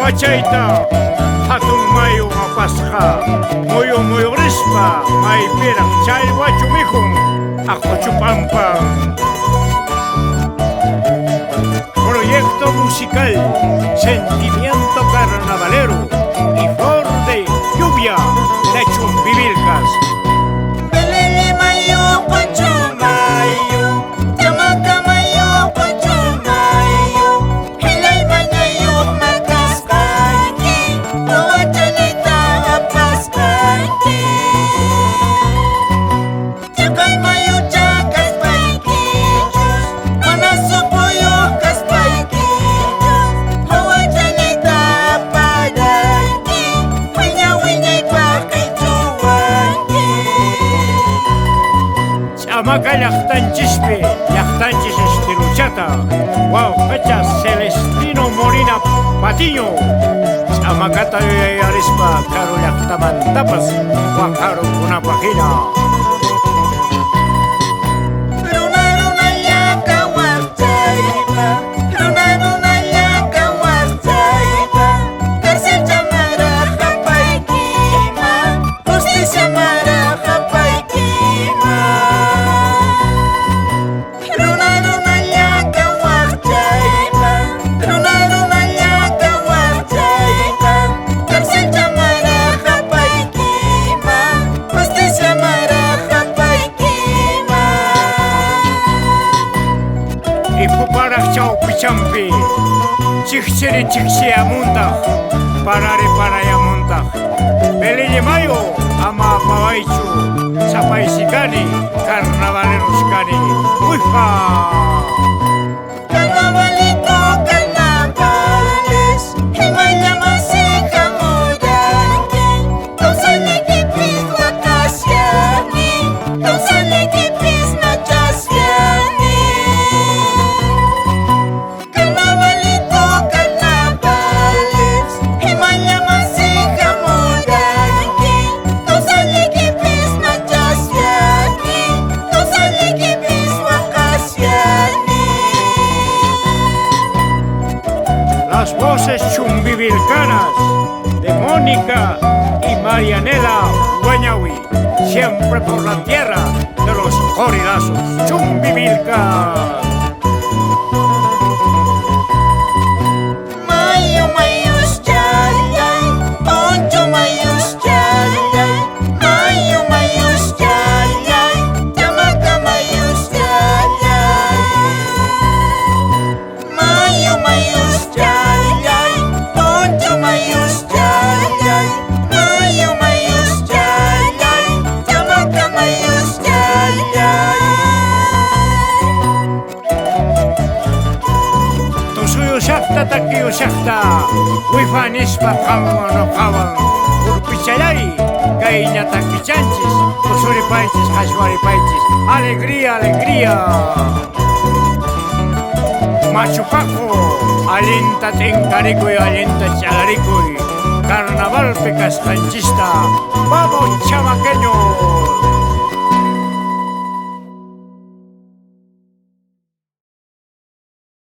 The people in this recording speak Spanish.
wachayta hatun mayu mapasqa muyu rispa maypiraq challwachu mikhun aquchupampan. Proyecto musical Sentimiento Carnavalero y Flor de Lluvia de Chumbivilcas. Chamaca llaqtanchis estiluchata, wawqacha Celestino Molina Patiño, chamacata yuyayarispa karu llaqtamantapas waqarukunapaqhina. Champi, chichiri chixiamuntaq, parariparayamuntaq. Pelillimayo ama pawaychu, sapaysikani, carnavaleroskani. ¡Uifa! Carnavalito, carnavales, himayamasi hamuranki, tawsanlikipis wakasyani, tawsanlikipis nachasyani. Las voces chumbivilcanas de Mónica y Marianela Guañahui, siempre por la tierra de los jorilazos chumbivilcas. Takiyo shakta, wifanispa qamano qawan, urpichalari, kayña takichanchis, usuripaychis, qhashwaripaychis, alegría, alegría. Machupaco, alinta tinkarikuy, alinta chalarikuy, carnavalpi kasqanchista, vamos chamaque.